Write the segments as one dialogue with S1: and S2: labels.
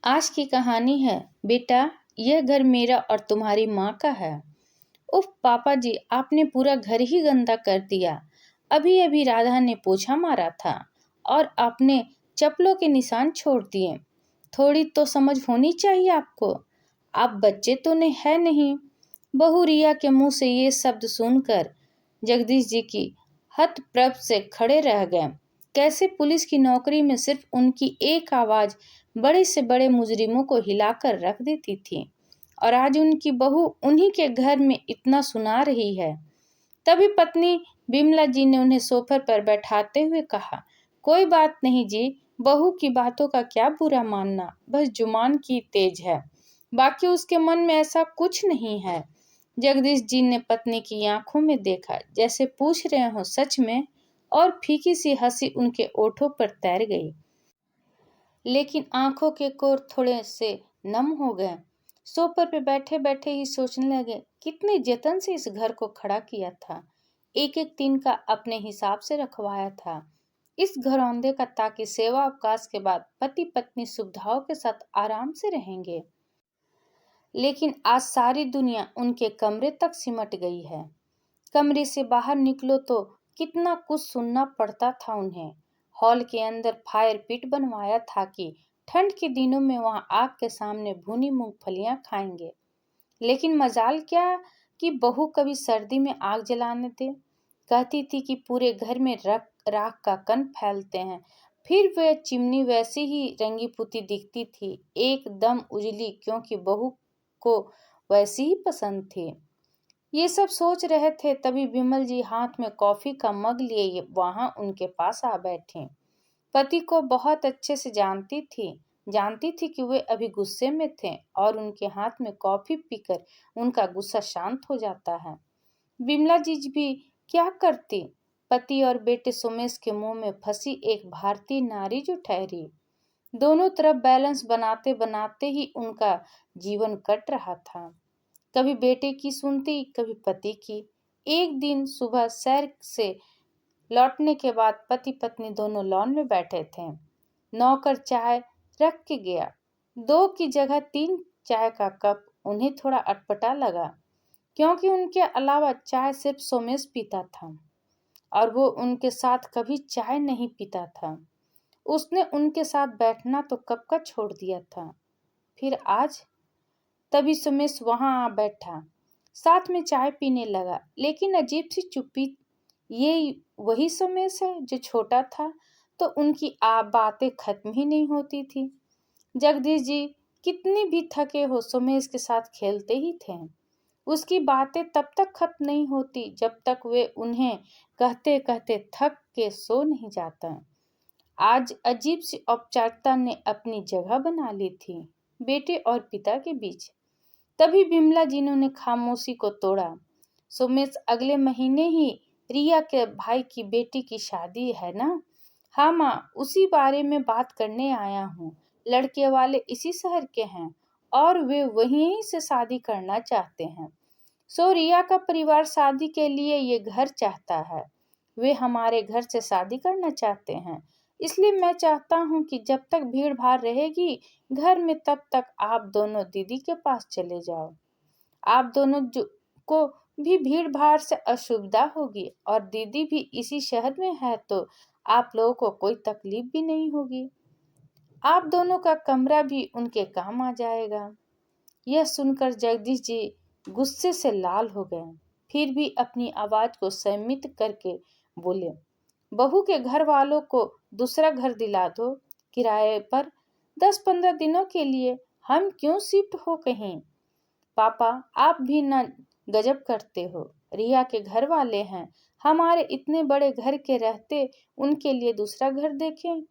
S1: आज की कहानी है बेटा, यह घर मेरा और तुम्हारी माँ का है। उफ पापा जी, आपने पूरा घर ही गंदा कर दिया। अभी अभी राधा ने पोछा मारा था और आपने चप्पलों के निशान छोड़ दिए। थोड़ी तो समझ होनी चाहिए आपको। आप बच्चे तो नहीं है नहीं। बहू रिया के मुंह से ये शब्द सुनकर जगदीश जी की हतप्रभ से खड़े रह गए। कैसे पुलिस की नौकरी में सिर्फ उनकी एक आवाज बड़े से बड़े मुजरिमों को हिलाकर रख देती थी, और आज उनकी बहू उन्हीं के घर में इतना सुना रही है। तभी पत्नी बिमला जी ने उन्हें सोफे पर बैठाते हुए कहा, कोई बात नहीं जी, बहू की बातों का क्या बुरा मानना, बस जुबान की तेज है, बाकी उसके मन में ऐसा कुछ नहीं है। जगदीश जी ने पत्नी की आंखों में देखा, जैसे पूछ रहे हो सच में, और फीकी सी हंसी उनके ओठों पर तैर गई। लेकिन आंखों के कोर थोड़े से नम हो गए। सोफे पे बैठे बैठे ही सोचने लगे, कितने जतन से इस घर को खड़ा किया था, एक एक तिनका अपने हिसाब से रखवाया था इस घरौंदे का, ताकि सेवा अवकाश के बाद पति पत्नी सुविधाओं के साथ आराम से रहेंगे। लेकिन आज सारी दुनिया उनके कमरे तक सिमट गई है। कमरे से बाहर निकलो तो कितना कुछ सुनना पड़ता था उन्हें। हॉल के अंदर फायर पिट बनवाया था कि ठंड के दिनों में वहां आग के सामने भुनी मूंगफलियां खाएंगे। लेकिन मजाल क्या कि बहू कभी सर्दी में आग जलाने दे। कहती थी कि पूरे घर में राख का कण फैलते हैं। फिर वह चिमनी वैसी ही रंगी पुती दिखती थी, एकदम उजली, क्योंकि बहू को वैसी ही पसंद थी। ये सब सोच रहे थे, तभी विमल जी हाथ में कॉफी का मग लिए वहां उनके पास आ बैठी। पति को बहुत अच्छे से जानती थी कि वे अभी गुस्से में थे, और उनके हाथ में कॉफी पीकर उनका गुस्सा शांत हो जाता है। विमला जी भी क्या करती, पति और बेटे सुमेश के मुंह में फंसी एक भारतीय नारी जो ठहरी। दोनों तरफ बैलेंस बनाते बनाते ही उनका जीवन कट रहा था। कभी बेटे की सुनती, कभी पति की। एक दिन सुबह सैर से लौटने के बाद पति पत्नी दोनों लॉन में बैठे थे। नौकर चाय रख के गया। 2 की जगह 3 चाय का कप उन्हें थोड़ा अटपटा लगा, क्योंकि उनके अलावा चाय सिर्फ सोमेश पीता था, और वो उनके साथ कभी चाय नहीं पीता था। उसने उनके साथ बैठना तो कब का छोड़ दिया था। फिर आज तभी सुमेश वहां आ बैठा, साथ में चाय पीने लगा, लेकिन अजीब सी चुप्पी। ये वही सुमेश है जो छोटा था, तो उनकी बातें खत्म ही नहीं होती थी। जगदीश जी कितनी भी थके हो सुमेश के साथ खेलते ही थे। उसकी बातें तब तक खत्म नहीं होती जब तक वे उन्हें कहते कहते थक के सो नहीं जाता। आज अजीब सी औपचारिकता ने अपनी जगह बना ली थी बेटे और पिता के बीच। तभी बिमला जी ने खामोशी को तोड़ा। सुमेश, अगले महीने ही रिया के भाई की बेटी की शादी है ना? हाँ माँ, उसी बारे में बात करने आया हूँ। लड़के वाले इसी शहर के हैं और वे वहीं से शादी करना चाहते हैं। सो रिया का परिवार शादी के लिए ये घर चाहता है। वे हमारे घर से शादी करना चाहते हैं। इसलिए मैं चाहता हूँ कि जब तक भीड़ भाड़ रहेगी घर में, तब तक आप दोनों दीदी के पास चले जाओ। आप दोनों को भी भीड़ भाड़ से असुविधा होगी, और दीदी भी इसी शहर में है, तो आप लोगों को कोई तकलीफ भी नहीं होगी। आप दोनों का कमरा भी उनके काम आ जाएगा। यह सुनकर जगदीश जी गुस्से से लाल हो गए, फिर भी अपनी आवाज को संयमित करके बोले, बहू के घर वालों को दूसरा घर दिला दो किराए पर, 10-15 दिनों के लिए। हम क्यों शिफ्ट हो कहीं? पापा, आप भी न गजब करते हो। रिया के घर वाले हैं, हमारे इतने बड़े घर के रहते उनके लिए दूसरा घर देखें।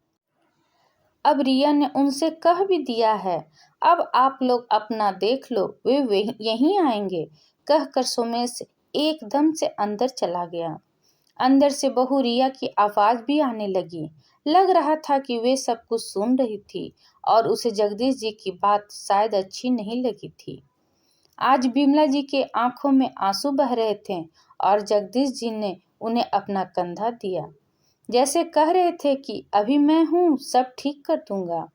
S1: अब रिया ने उनसे कह भी दिया है, अब आप लोग अपना देख लो, वे यहीं आएंगे। कहकर सोमेश एकदम से अंदर चला गया। अंदर से बहू रिया की आवाज भी आने लगी। लग रहा था कि वे सब कुछ सुन रही थी, और उसे जगदीश जी की बात शायद अच्छी नहीं लगी थी। आज बिमला जी के आंखों में आंसू बह रहे थे, और जगदीश जी ने उन्हें अपना कंधा दिया, जैसे कह रहे थे कि अभी मैं हूँ, सब ठीक कर दूंगा।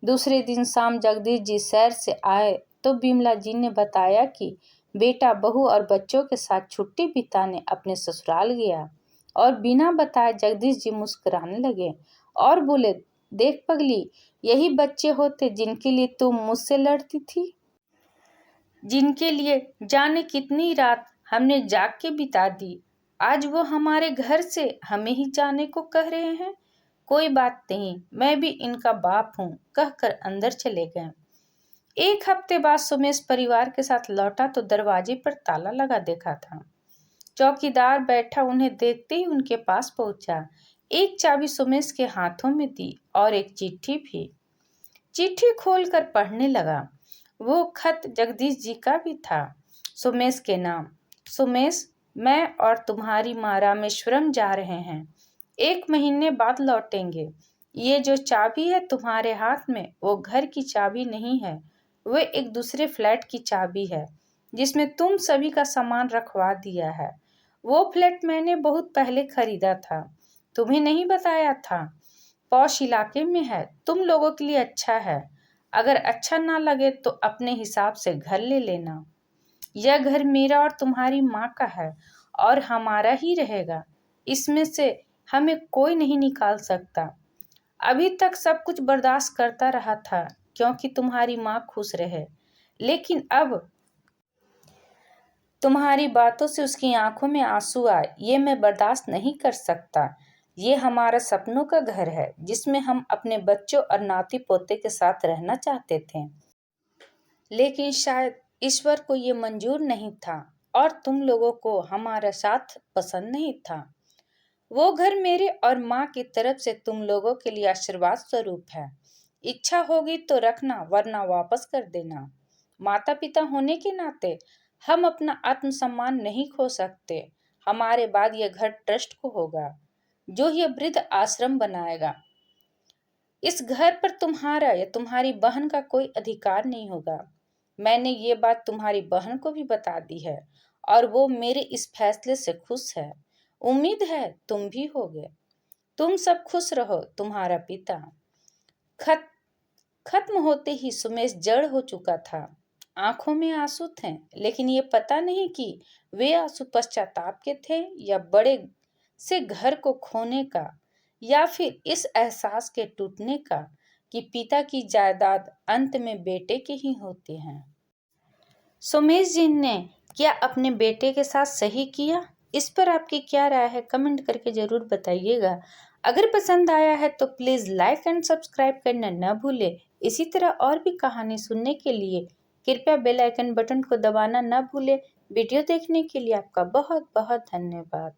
S1: दूसरे दिन शाम जगदीश जी सैर से आए तो बिमला जी ने बताया कि बेटा बहू और बच्चों के साथ छुट्टी बिताने अपने ससुराल गया। और बिना बताए जगदीश जी मुस्कुराने लगे और बोले, देख पगली, यही बच्चे होते जिनके लिए तुम मुझसे लड़ती थी, जिनके लिए जाने कितनी रात हमने जाग के बिता दी। आज वो हमारे घर से हमें ही जाने को कह रहे हैं। कोई बात नहीं, मैं भी इनका बाप हूँ, कहकर अंदर चले गए। एक हफ्ते बाद सुमेश परिवार के साथ लौटा तो दरवाजे पर ताला लगा देखा था। चौकीदार बैठा उन्हें देखते ही उनके पास पहुंचा। एक चाबी सुमेश के हाथों में दी और एक चिट्ठी भी। चिट्ठी खोलकर पढ़ने लगा। वो खत जगदीश जी का भी था, सुमेश के नाम। सुमेश, मैं और तुम्हारी माँ रामेश्वरम जा रहे हैं। 1 महीने बाद लौटेंगे। ये जो चाबी है तुम्हारे हाथ में, वो घर की चाबी नहीं है, वो एक दूसरे फ्लैट की चाबी है जिसमें तुम सभी का सामान रखवा दिया है। वो फ्लैट मैंने बहुत पहले खरीदा था, तुम्हें नहीं बताया था। पौष इलाके में है, तुम लोगों के लिए अच्छा है। अगर अच्छा ना लगे तो अपने हिसाब से घर ले लेना। यह घर मेरा और तुम्हारी माँ का है और हमारा ही रहेगा। इसमें से हमें कोई नहीं निकाल सकता। अभी तक सब कुछ बर्दाश्त करता रहा था क्योंकि तुम्हारी माँ खुश रहे, लेकिन अब तुम्हारी बातों से उसकी आंखों में आंसू आए, ये मैं बर्दाश्त नहीं कर सकता। ये हमारा सपनों का घर है जिसमें हम अपने बच्चों और नाती पोते के साथ रहना चाहते थे, लेकिन शायद ईश्वर को ये मंजूर नहीं था और तुम लोगों को हमारा साथ पसंद नहीं था। वो घर मेरे और माँ की तरफ से तुम लोगों के लिए आशीर्वाद स्वरूप है। इच्छा होगी तो रखना, वरना वापस कर देना। माता पिता होने के नाते हम अपना आत्मसम्मान नहीं खो सकते। हमारे बाद यह घर ट्रस्ट को होगा, जो यह वृद्ध आश्रम बनाएगा। इस घर पर तुम्हारा या तुम्हारी बहन का कोई अधिकार नहीं होगा। मैंने ये बात तुम्हारी बहन को भी बता दी है और वो मेरे इस फैसले से खुश है। उम्मीद है तुम भी होगे। तुम सब खुश रहो, तुम्हारा पिता। खत खत्म होते ही सुमेश जड़ हो चुका था। आंखों में आंसू थे, लेकिन ये पता नहीं कि वे आंसू पश्चाताप के थे या बड़े से घर को खोने का, या फिर इस एहसास के टूटने का कि पिता की जायदाद अंत में बेटे के ही होते हैं। सुमेश जी ने क्या अपने बेटे के साथ सही किया? इस पर आपकी क्या राय है? कमेंट करके जरूर बताइएगा। अगर पसंद आया है तो प्लीज़ लाइक एंड सब्सक्राइब करना न भूलें। इसी तरह और भी कहानी सुनने के लिए कृपया बेल आइकन बटन को दबाना न भूलें। वीडियो देखने के लिए आपका बहुत बहुत धन्यवाद।